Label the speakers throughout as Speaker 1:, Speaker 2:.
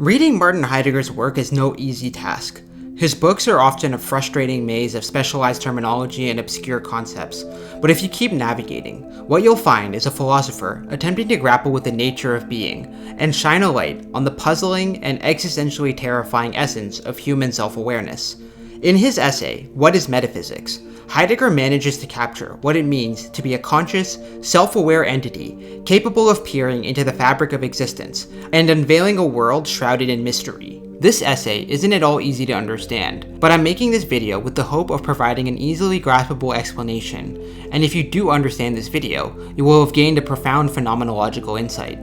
Speaker 1: Reading Martin Heidegger's work is no easy task. His books are often a frustrating maze of specialized terminology and obscure concepts, but if you keep navigating, what you'll find is a philosopher attempting to grapple with the nature of being and shine a light on the puzzling and existentially terrifying essence of human self-awareness. In his essay, What is Metaphysics?, Heidegger manages to capture what it means to be a conscious, self-aware entity capable of peering into the fabric of existence and unveiling a world shrouded in mystery. This essay isn't at all easy to understand, but I'm making this video with the hope of providing an easily graspable explanation, and if you do understand this video, you will have gained a profound phenomenological insight.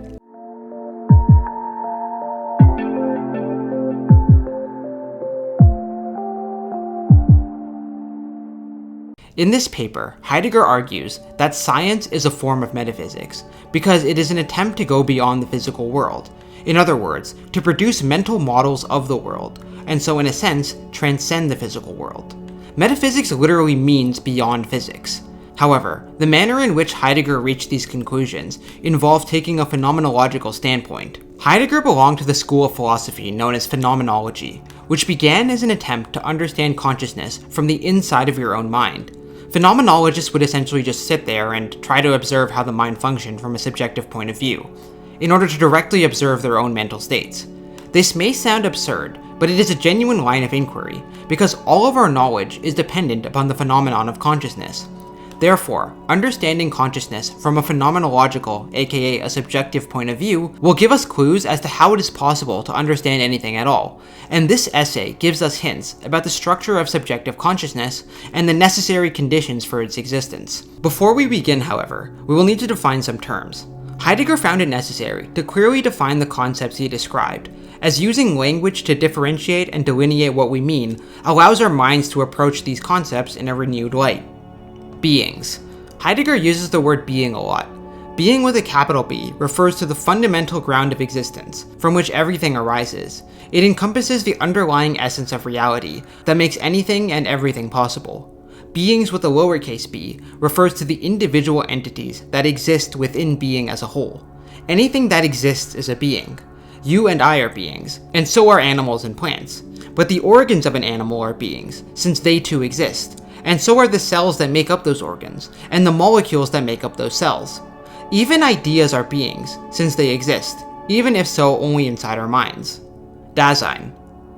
Speaker 1: In this paper, Heidegger argues that science is a form of metaphysics because it is an attempt to go beyond the physical world. In other words, to produce mental models of the world, and so in a sense, transcend the physical world. Metaphysics literally means beyond physics. However, the manner in which Heidegger reached these conclusions involved taking a phenomenological standpoint. Heidegger belonged to the school of philosophy known as Phenomenology, which began as an attempt to understand consciousness from the inside of your own mind. Phenomenologists would essentially just sit there and try to observe how the mind functioned from a subjective point of view, in order to directly observe their own mental states. This may sound absurd, but it is a genuine line of inquiry, because all of our knowledge is dependent upon the phenomenon of consciousness. Therefore, understanding consciousness from a phenomenological, aka a subjective point of view, will give us clues as to how it is possible to understand anything at all, and this essay gives us hints about the structure of subjective consciousness and the necessary conditions for its existence. Before we begin, however, we will need to define some terms. Heidegger found it necessary to clearly define the concepts he described, as using language to differentiate and delineate what we mean allows our minds to approach these concepts in a renewed light. Beings. Heidegger uses the word being a lot. Being with a capital B refers to the fundamental ground of existence, from which everything arises. It encompasses the underlying essence of reality that makes anything and everything possible. Beings with a lowercase b refers to the individual entities that exist within being as a whole. Anything that exists is a being. You and I are beings, and so are animals and plants. But the organs of an animal are beings, since they too exist. And so are the cells that make up those organs, and the molecules that make up those cells. Even ideas are beings, since they exist, even if so only inside our minds. Dazine.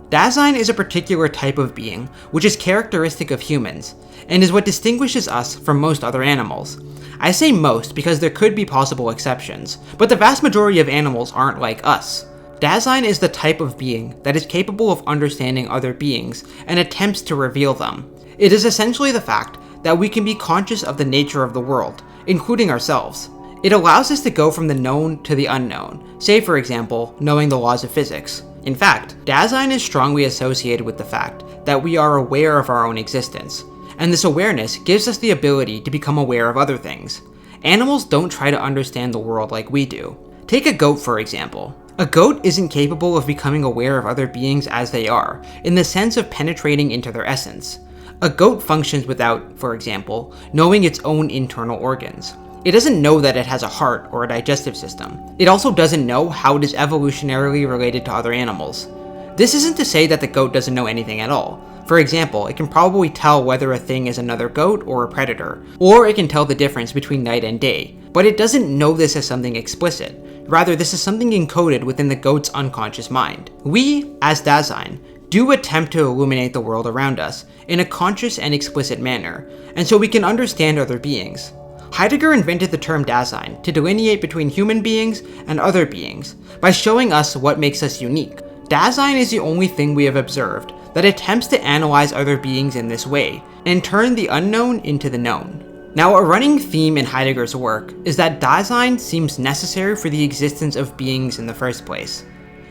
Speaker 1: Dazine is a particular type of being, which is characteristic of humans, and is what distinguishes us from most other animals. I say most because there could be possible exceptions, but the vast majority of animals aren't like us. Dazine is the type of being that is capable of understanding other beings and attempts to reveal them. It is essentially the fact that we can be conscious of the nature of the world, including ourselves. It allows us to go from the known to the unknown, say for example, knowing the laws of physics. In fact, Dazine is strongly associated with the fact that we are aware of our own existence, and this awareness gives us the ability to become aware of other things. Animals don't try to understand the world like we do. Take a goat for example. A goat isn't capable of becoming aware of other beings as they are, in the sense of penetrating into their essence. A goat functions without, for example, knowing its own internal organs. It doesn't know that it has a heart or a digestive system. It also doesn't know how it is evolutionarily related to other animals. This isn't to say that the goat doesn't know anything at all. For example, it can probably tell whether a thing is another goat or a predator, or it can tell the difference between night and day, but it doesn't know this as something explicit. Rather, this is something encoded within the goat's unconscious mind. We, as Dazine, do attempt to illuminate the world around us in a conscious and explicit manner, and so we can understand other beings. Heidegger invented the term Dazine to delineate between human beings and other beings by showing us what makes us unique. Dazine is the only thing we have observed that attempts to analyze other beings in this way and turn the unknown into the known. Now, a running theme in Heidegger's work is that Dazine seems necessary for the existence of beings in the first place.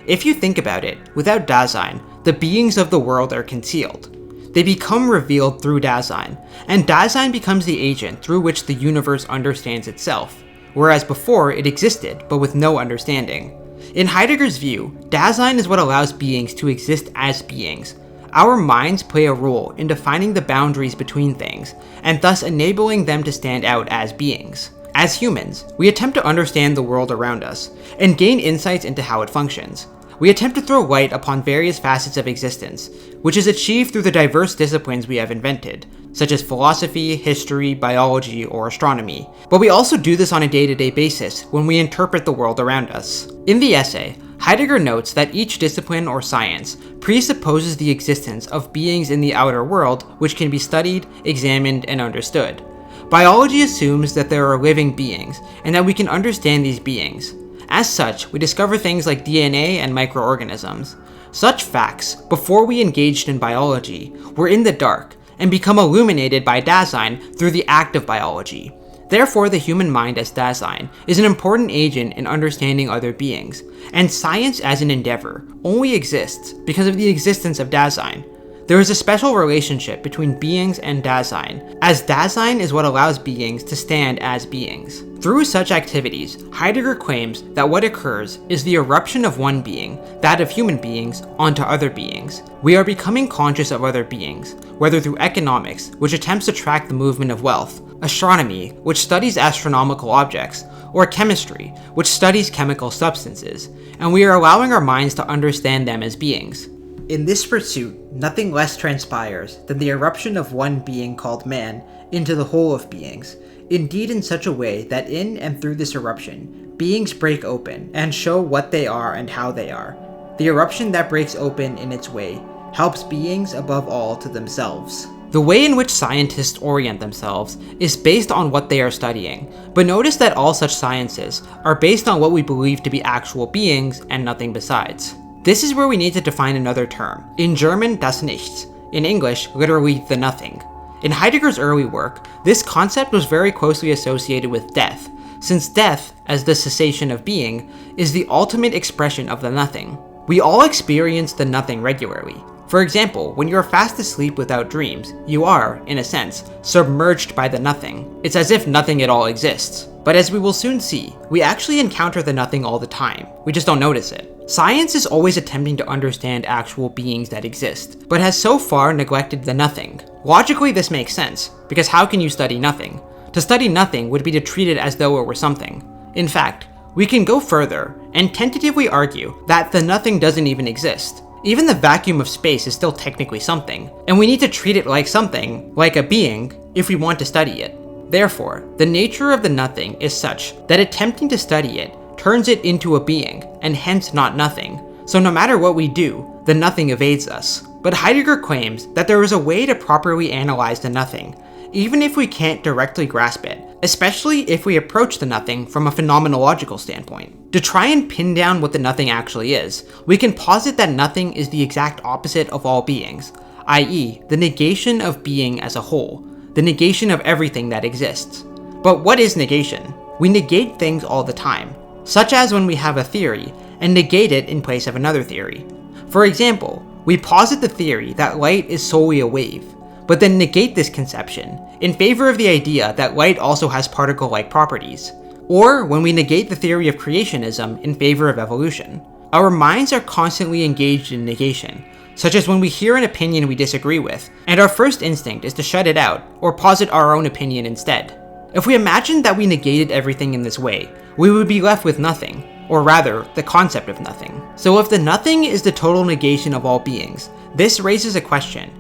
Speaker 1: If you think about it, without Dazine, the beings of the world are concealed. They become revealed through Dazine, and Dazine becomes the agent through which the universe understands itself, whereas before it existed but with no understanding. In Heidegger's view, Dazine is what allows beings to exist as beings. Our minds play a role in defining the boundaries between things, and thus enabling them to stand out as beings. As humans, we attempt to understand the world around us, and gain insights into how it functions. we attempt to throw light upon various facets of existence, which is achieved through the diverse disciplines we have invented, such as philosophy, history, biology, or astronomy. But we also do this on a day-to-day basis when we interpret the world around us. In the essay, Heidegger notes that each discipline or science presupposes the existence of beings in the outer world which can be studied, examined, and understood. Biology assumes that there are living beings, and that we can understand these beings. As such, we discover things like DNA and microorganisms. Such facts, before we engaged in biology, were in the dark, and become illuminated by Dazine through the act of biology. Therefore, the human mind as Dazine is an important agent in understanding other beings, and science as an endeavor only exists because of the existence of Dazine. There is a special relationship between beings and Dazine, as Dazine is what allows beings to stand as beings. Through such activities, Heidegger claims that what occurs is the eruption of one being, that of human beings, onto other beings. We are becoming conscious of other beings, whether through economics, which attempts to track the movement of wealth, astronomy, which studies astronomical objects, or chemistry, which studies chemical substances, and we are allowing our minds to understand them as beings. In this pursuit, nothing less transpires than the eruption of one being called man into the whole of beings, indeed in such a way that in and through this eruption, beings break open and show what they are and how they are. The eruption that breaks open in its way helps beings above all to themselves. The way in which scientists orient themselves is based on what they are studying, but notice that all such sciences are based on what we believe to be actual beings and nothing besides. This is where we need to define another term. In German, das Nichts. In English, literally, the nothing. In Heidegger's early work, this concept was very closely associated with death, since death, as the cessation of being, is the ultimate expression of the nothing. We all experience the nothing regularly. For example, when you are fast asleep without dreams, you are, in a sense, submerged by the nothing. It's as if nothing at all exists. But as we will soon see, we actually encounter the nothing all the time. We just don't notice it. Science is always attempting to understand actual beings that exist, but has so far neglected the nothing. Logically, this makes sense, because how can you study nothing? To study nothing would be to treat it as though it were something. In fact, we can go further and tentatively argue that the nothing doesn't even exist. Even the vacuum of space is still technically something, and we need to treat it like something, like a being, if we want to study it. Therefore, the nature of the nothing is such that attempting to study it turns it into a being, and hence not nothing. So no matter what we do, the nothing evades us. But Heidegger claims that there is a way to properly analyze the nothing, even if we can't directly grasp it, especially if we approach the nothing from a phenomenological standpoint. To try and pin down what the nothing actually is, we can posit that nothing is the exact opposite of all beings, i.e., the negation of being as a whole, the negation of everything that exists. But what is negation? We negate things all the time, such as when we have a theory and negate it in place of another theory. For example, we posit the theory that light is solely a wave, but then negate this conception in favor of the idea that light also has particle-like properties. Or when we negate the theory of creationism in favor of evolution. Our minds are constantly engaged in negation, such as when we hear an opinion we disagree with, and our first instinct is to shut it out or posit our own opinion instead. If we imagined that we negated everything in this way, we would be left with nothing, or rather, the concept of nothing. So if the nothing is the total negation of all beings, this raises a question.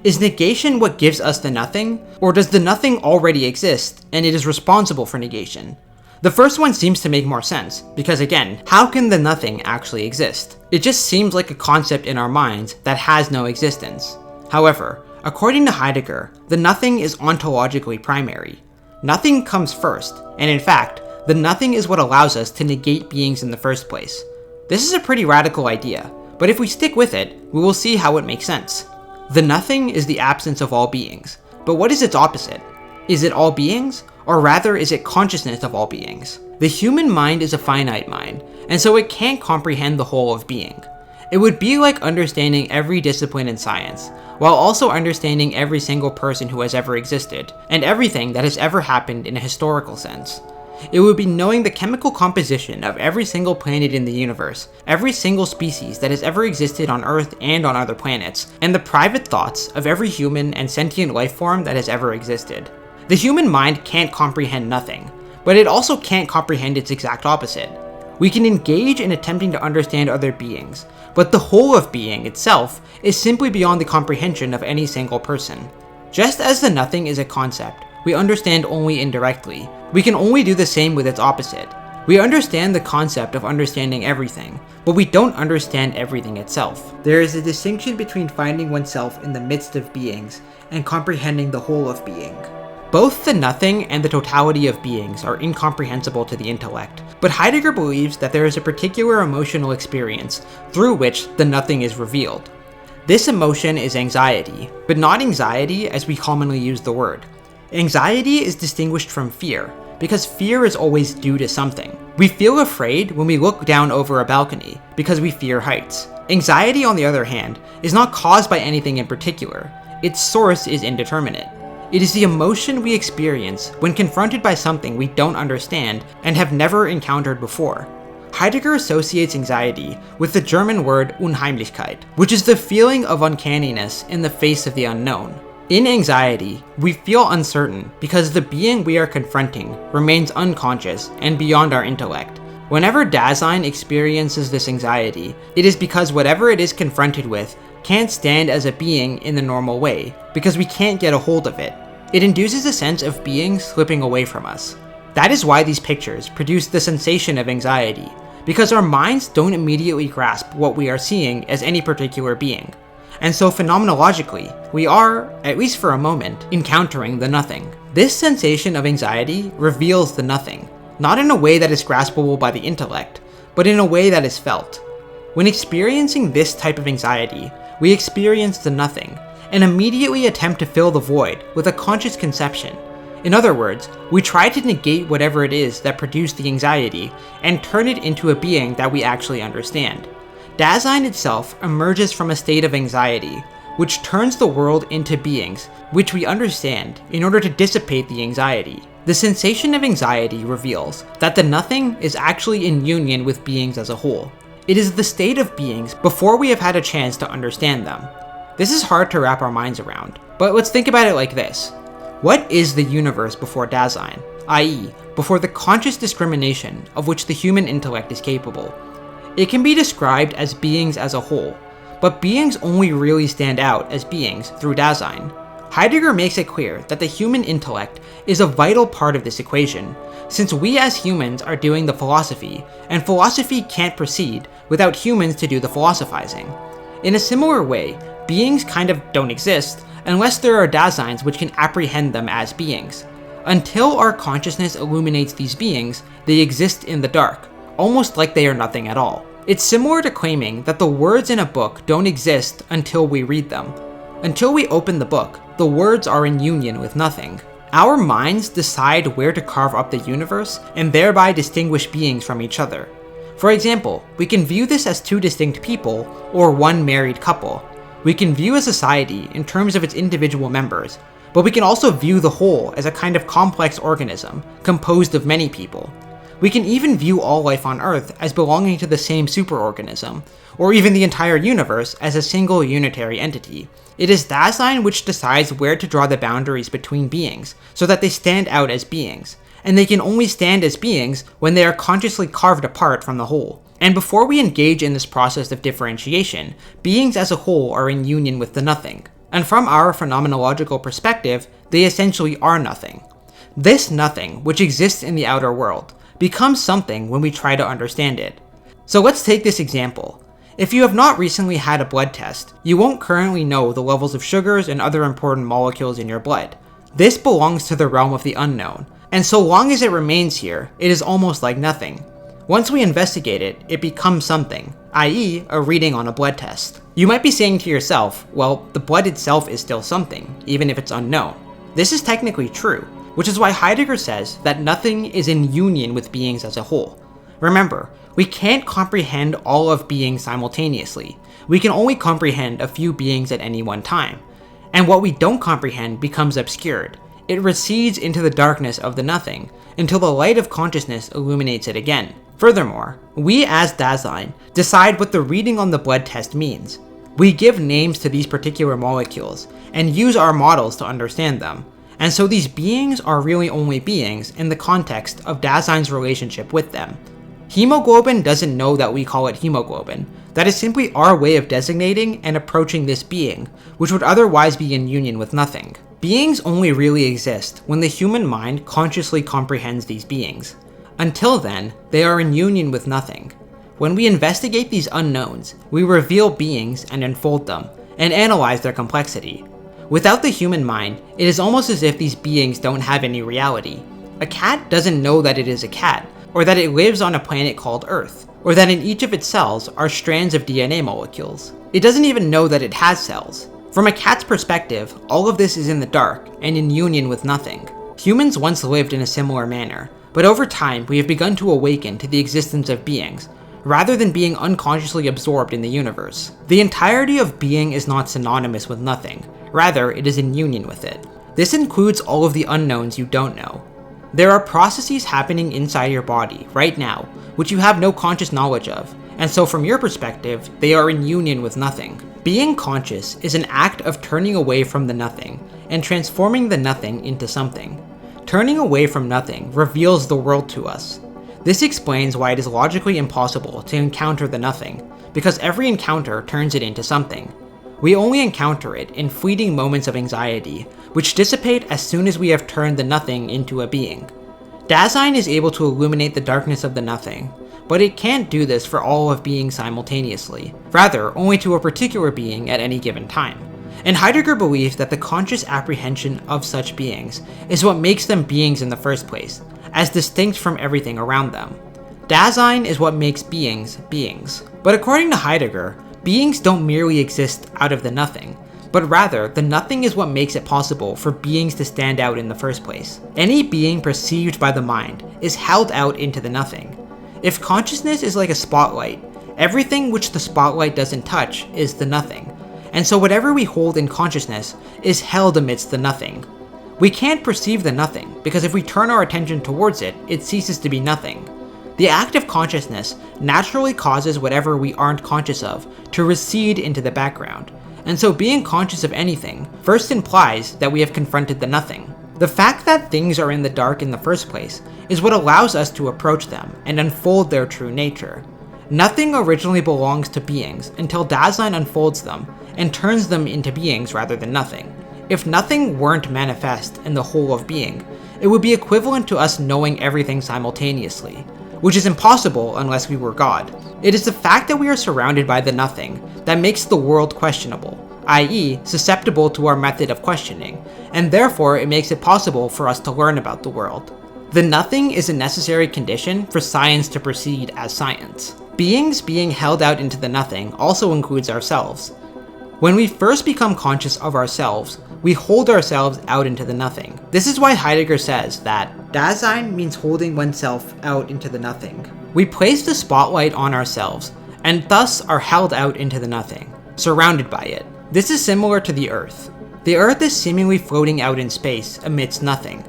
Speaker 1: Is negation what gives us the nothing, or does the nothing already exist and it is responsible for negation? The first one seems to make more sense, because again, how can the nothing actually exist? It just seems like a concept in our minds that has no existence. However, according to Heidegger, the nothing is ontologically primary. Nothing comes first, and in fact, the nothing is what allows us to negate beings in the first place. This is a pretty radical idea, but if we stick with it, we will see how it makes sense. The nothing is the absence of all beings, but what is its opposite? Is it all beings, or rather is it consciousness of all beings? The human mind is a finite mind, and so it can't comprehend the whole of being. It would be like understanding every discipline in science, while also understanding every single person who has ever existed, and everything that has ever happened in a historical sense. It would be knowing the chemical composition of every single planet in the universe, every single species that has ever existed on Earth and on other planets, and the private thoughts of every human and sentient life form that has ever existed. The human mind can't comprehend nothing, but it also can't comprehend its exact opposite. We can engage in attempting to understand other beings, but the whole of being itself is simply beyond the comprehension of any single person. Just as the nothing is a concept we understand only indirectly, we can only do the same with its opposite. We understand the concept of understanding everything, but we don't understand everything itself. There is a distinction between finding oneself in the midst of beings and comprehending the whole of being. Both the nothing and the totality of beings are incomprehensible to the intellect, but Heidegger believes that there is a particular emotional experience through which the nothing is revealed. This emotion is anxiety, but not anxiety as we commonly use the word. Anxiety is distinguished from fear, because fear is always due to something. We feel afraid when we look down over a balcony, because we fear heights. Anxiety, on the other hand, is not caused by anything in particular. Its source is indeterminate. It is the emotion we experience when confronted by something we don't understand and have never encountered before. Heidegger associates anxiety with the German word Unheimlichkeit, which is the feeling of uncanniness in the face of the unknown. In anxiety, we feel uncertain because the being we are confronting remains unconscious and beyond our intellect. Whenever Dazine experiences this anxiety, it is because whatever it is confronted with can't stand as a being in the normal way, because we can't get a hold of it. It induces a sense of being slipping away from us. That is why these pictures produce the sensation of anxiety, because our minds don't immediately grasp what we are seeing as any particular being. And so phenomenologically, we are, at least for a moment, encountering the nothing. This sensation of anxiety reveals the nothing, not in a way that is graspable by the intellect, but in a way that is felt. When experiencing this type of anxiety, we experience the nothing, and immediately attempt to fill the void with a conscious conception. In other words, we try to negate whatever it is that produced the anxiety and turn it into a being that we actually understand. Dazine itself emerges from a state of anxiety, which turns the world into beings which we understand in order to dissipate the anxiety. The sensation of anxiety reveals that the nothing is actually in union with beings as a whole. It is the state of beings before we have had a chance to understand them. This is hard to wrap our minds around, but let's think about it like this. What is the universe before Dazine, i.e., before the conscious discrimination of which the human intellect is capable? It can be described as beings as a whole, but beings only really stand out as beings through Dazine. Heidegger makes it clear that the human intellect is a vital part of this equation, since we as humans are doing the philosophy, and philosophy can't proceed without humans to do the philosophizing. In a similar way, beings kind of don't exist unless there are Dazines which can apprehend them as beings. Until our consciousness illuminates these beings, they exist in the dark, almost like they are nothing at all. It's similar to claiming that the words in a book don't exist until we read them. Until we open the book, the words are in union with nothing. Our minds decide where to carve up the universe and thereby distinguish beings from each other. For example, we can view this as two distinct people or one married couple. We can view a society in terms of its individual members, but we can also view the whole as a kind of complex organism composed of many people. We can even view all life on Earth as belonging to the same superorganism, or even the entire universe as a single unitary entity. It is Dazine which decides where to draw the boundaries between beings, so that they stand out as beings, and they can only stand as beings when they are consciously carved apart from the whole. And before we engage in this process of differentiation, beings as a whole are in union with the nothing, and from our phenomenological perspective, they essentially are nothing. This nothing, which exists in the outer world, becomes something when we try to understand it. So let's take this example. If you have not recently had a blood test, you won't currently know the levels of sugars and other important molecules in your blood. This belongs to the realm of the unknown, and so long as it remains here, it is almost like nothing. Once we investigate it, it becomes something, i.e. a reading on a blood test. You might be saying to yourself, well, the blood itself is still something, even if it's unknown. This is technically true, which is why Heidegger says that nothing is in union with beings as a whole. Remember, we can't comprehend all of being simultaneously. We can only comprehend a few beings at any one time. And what we don't comprehend becomes obscured. It recedes into the darkness of the nothing, until the light of consciousness illuminates it again. Furthermore, we as Dazine decide what the reading on the blood test means. We give names to these particular molecules, and use our models to understand them. And so these beings are really only beings in the context of Dazine's relationship with them. Hemoglobin doesn't know that we call it hemoglobin. That is simply our way of designating and approaching this being, which would otherwise be in union with nothing. Beings only really exist when the human mind consciously comprehends these beings. Until then, they are in union with nothing. When we investigate these unknowns, we reveal beings and unfold them, and analyze their complexity. Without the human mind, it is almost as if these beings don't have any reality. A cat doesn't know that it is a cat, or that it lives on a planet called Earth, or that in each of its cells are strands of DNA molecules. It doesn't even know that it has cells. From a cat's perspective, all of this is in the dark and in union with nothing. Humans once lived in a similar manner, but over time we have begun to awaken to the existence of beings, rather than being unconsciously absorbed in the universe. The entirety of being is not synonymous with nothing, rather it is in union with it. This includes all of the unknowns you don't know. There are processes happening inside your body right now, which you have no conscious knowledge of, and so from your perspective, they are in union with nothing. Being conscious is an act of turning away from the nothing, and transforming the nothing into something. Turning away from nothing reveals the world to us. This explains why it is logically impossible to encounter the nothing, because every encounter turns it into something. We only encounter it in fleeting moments of anxiety, which dissipate as soon as we have turned the nothing into a being. Dazine is able to illuminate the darkness of the nothing, but it can't do this for all of being simultaneously, rather only to a particular being at any given time. And Heidegger believes that the conscious apprehension of such beings is what makes them beings in the first place, as distinct from everything around them. Dazine is what makes beings beings. But according to Heidegger, beings don't merely exist out of the nothing, but rather the nothing is what makes it possible for beings to stand out in the first place. Any being perceived by the mind is held out into the nothing. If consciousness is like a spotlight, everything which the spotlight doesn't touch is the nothing, and so whatever we hold in consciousness is held amidst the nothing. We can't perceive the nothing, because if we turn our attention towards it, it ceases to be nothing. The act of consciousness naturally causes whatever we aren't conscious of to recede into the background, and so being conscious of anything first implies that we have confronted the nothing. The fact that things are in the dark in the first place is what allows us to approach them and unfold their true nature. Nothing originally belongs to beings until Dazine unfolds them and turns them into beings rather than nothing. If nothing weren't manifest in the whole of being, it would be equivalent to us knowing everything simultaneously, which is impossible unless we were God. It is the fact that we are surrounded by the nothing that makes the world questionable, i.e. susceptible to our method of questioning, and therefore it makes it possible for us to learn about the world. The nothing is a necessary condition for science to proceed as science. Beings being held out into the nothing also includes ourselves. When we first become conscious of ourselves, we hold ourselves out into the nothing. This is why Heidegger says that Dazine means holding oneself out into the nothing. We place the spotlight on ourselves, and thus are held out into the nothing, surrounded by it. This is similar to the Earth. The Earth is seemingly floating out in space amidst nothing.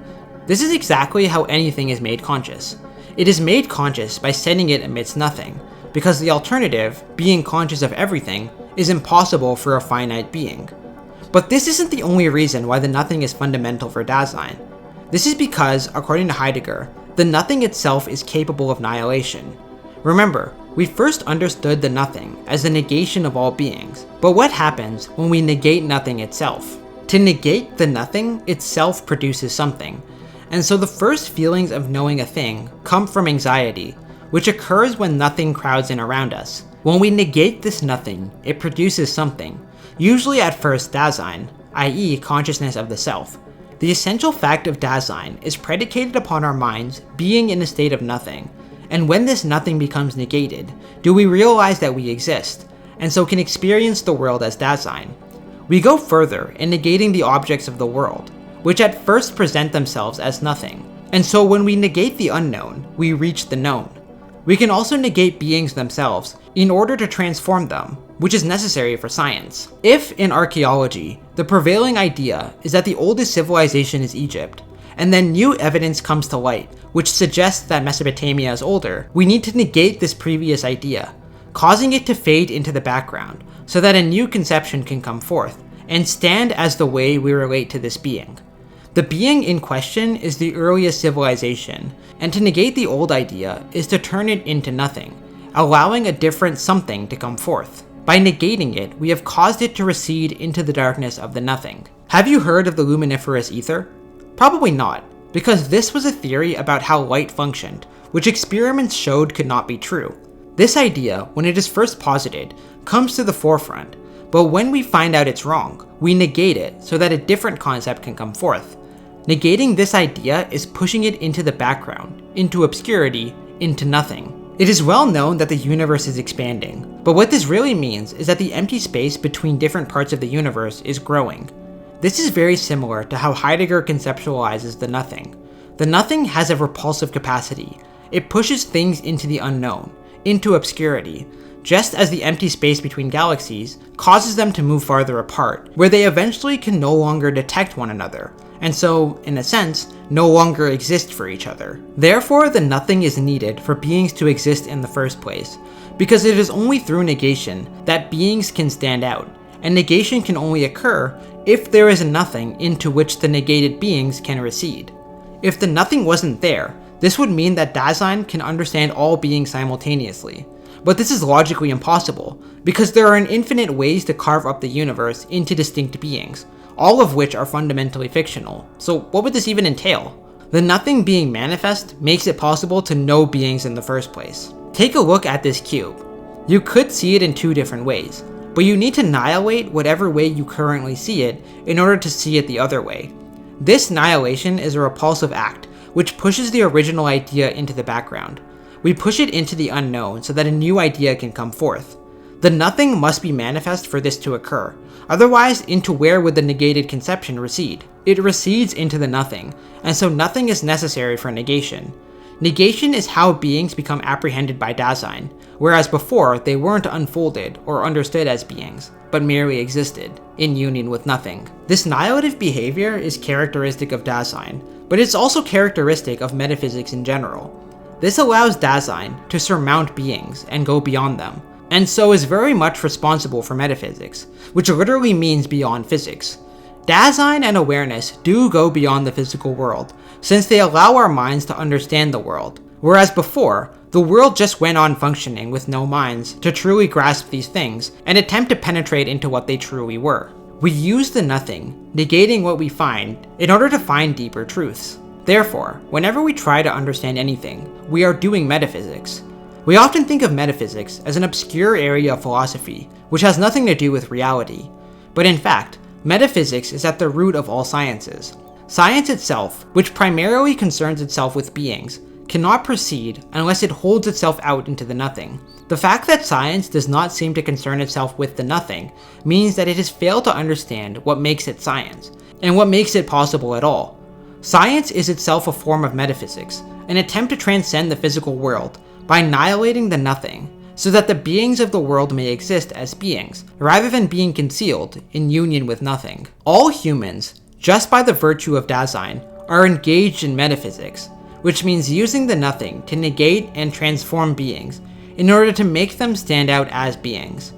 Speaker 1: This is exactly how anything is made conscious. It is made conscious by setting it amidst nothing, because the alternative, being conscious of everything, is impossible for a finite being. But this isn't the only reason why the nothing is fundamental for Dazine. This is because, according to Heidegger, the nothing itself is capable of annihilation. Remember, we first understood the nothing as the negation of all beings, but what happens when we negate nothing itself? To negate the nothing itself produces something, and so the first feelings of knowing a thing come from anxiety, which occurs when nothing crowds in around us. When we negate this nothing, it produces something, usually at first Dazine, i.e. consciousness of the self. The essential fact of Dazine is predicated upon our minds being in a state of nothing, and when this nothing becomes negated, do we realize that we exist, and so can experience the world as Dazine. We go further in negating the objects of the world, which at first present themselves as nothing, and so when we negate the unknown, we reach the known. We can also negate beings themselves in order to transform them, which is necessary for science. If, in archaeology, the prevailing idea is that the oldest civilization is Egypt, and then new evidence comes to light which suggests that Mesopotamia is older, we need to negate this previous idea, causing it to fade into the background so that a new conception can come forth and stand as the way we relate to this being. The being in question is the earliest civilization, and to negate the old idea is to turn it into nothing, allowing a different something to come forth. By negating it, we have caused it to recede into the darkness of the nothing. Have you heard of the luminiferous ether? Probably not, because this was a theory about how light functioned, which experiments showed could not be true. This idea, when it is first posited, comes to the forefront, but when we find out it's wrong, we negate it so that a different concept can come forth. Negating this idea is pushing it into the background, into obscurity, into nothing. It is well known that the universe is expanding, but what this really means is that the empty space between different parts of the universe is growing. This is very similar to how Heidegger conceptualizes the nothing. The nothing has a repulsive capacity. It pushes things into the unknown, into obscurity, just as the empty space between galaxies causes them to move farther apart, where they eventually can no longer detect one another, and so, in a sense, no longer exist for each other. Therefore, the nothing is needed for beings to exist in the first place, because it is only through negation that beings can stand out, and negation can only occur if there is a nothing into which the negated beings can recede. If the nothing wasn't there, this would mean that Dazine can understand all beings simultaneously. But this is logically impossible, because there are infinite ways to carve up the universe into distinct beings, all of which are fundamentally fictional. So what would this even entail? The nothing being manifest makes it possible to know beings in the first place. Take a look at this cube. You could see it in two different ways, but you need to annihilate whatever way you currently see it in order to see it the other way. This annihilation is a repulsive act, which pushes the original idea into the background. We push it into the unknown so that a new idea can come forth. The nothing must be manifest for this to occur, otherwise into where would the negated conception recede? It recedes into the nothing, and so nothing is necessary for negation. Negation is how beings become apprehended by Dazine, whereas before they weren't unfolded or understood as beings, but merely existed, in union with nothing. This annihilative behavior is characteristic of Dazine, but it's also characteristic of metaphysics in general. This allows Dazine to surmount beings and go beyond them, and so is very much responsible for metaphysics, which literally means beyond physics. Dazine and awareness do go beyond the physical world, since they allow our minds to understand the world, whereas before, the world just went on functioning with no minds to truly grasp these things and attempt to penetrate into what they truly were. We use the nothing, negating what we find, in order to find deeper truths. Therefore, whenever we try to understand anything, we are doing metaphysics. We often think of metaphysics as an obscure area of philosophy, which has nothing to do with reality. But in fact, metaphysics is at the root of all sciences. Science itself, which primarily concerns itself with beings, cannot proceed unless it holds itself out into the nothing. The fact that science does not seem to concern itself with the nothing means that it has failed to understand what makes it science, and what makes it possible at all. Science is itself a form of metaphysics, an attempt to transcend the physical world by annihilating the nothing, so that the beings of the world may exist as beings, rather than being concealed in union with nothing. All humans, just by the virtue of Dazine, are engaged in metaphysics, which means using the nothing to negate and transform beings in order to make them stand out as beings.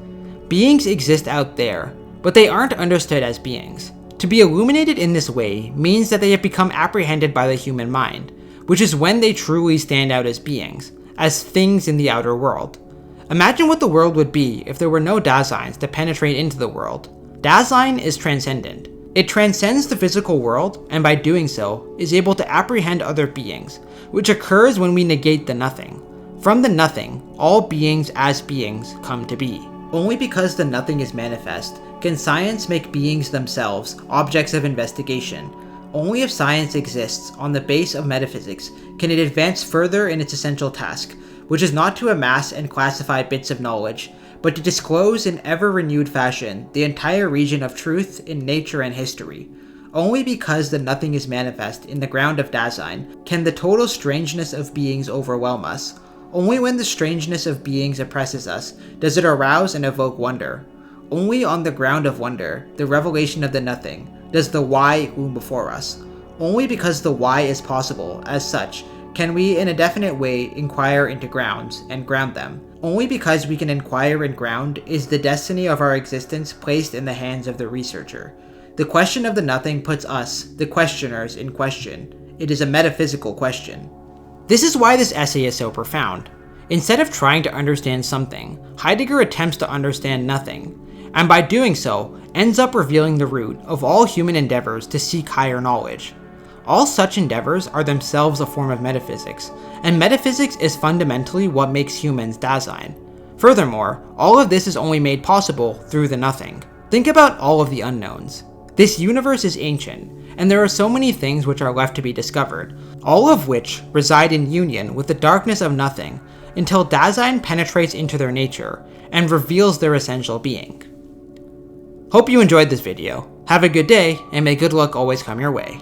Speaker 1: Beings exist out there, but they aren't understood as beings. To be illuminated in this way means that they have become apprehended by the human mind, which is when they truly stand out as beings, as things in the outer world. Imagine what the world would be if there were no Dazines to penetrate into the world. Dazine is transcendent. It transcends the physical world, and by doing so, is able to apprehend other beings, which occurs when we negate the nothing. From the nothing, all beings as beings come to be. Only because the nothing is manifest can science make beings themselves objects of investigation. Only if science exists on the base of metaphysics can it advance further in its essential task, which is not to amass and classify bits of knowledge, but to disclose in ever-renewed fashion the entire region of truth in nature and history. Only because the nothing is manifest in the ground of Dazine can the total strangeness of beings overwhelm us. Only when the strangeness of beings oppresses us does it arouse and evoke wonder. Only on the ground of wonder, the revelation of the nothing, does the why loom before us. Only because the why is possible, as such, can we in a definite way inquire into grounds and ground them. Only because we can inquire and ground is the destiny of our existence placed in the hands of the researcher. The question of the nothing puts us, the questioners, in question. It is a metaphysical question. This is why this essay is so profound. Instead of trying to understand something, Heidegger attempts to understand nothing, and by doing so, ends up revealing the root of all human endeavors to seek higher knowledge. All such endeavors are themselves a form of metaphysics, and metaphysics is fundamentally what makes humans Dazine. Furthermore, all of this is only made possible through the nothing. Think about all of the unknowns. This universe is ancient, and there are so many things which are left to be discovered, all of which reside in union with the darkness of nothing, until Dazine penetrates into their nature and reveals their essential being. Hope you enjoyed this video. Have a good day, and may good luck always come your way.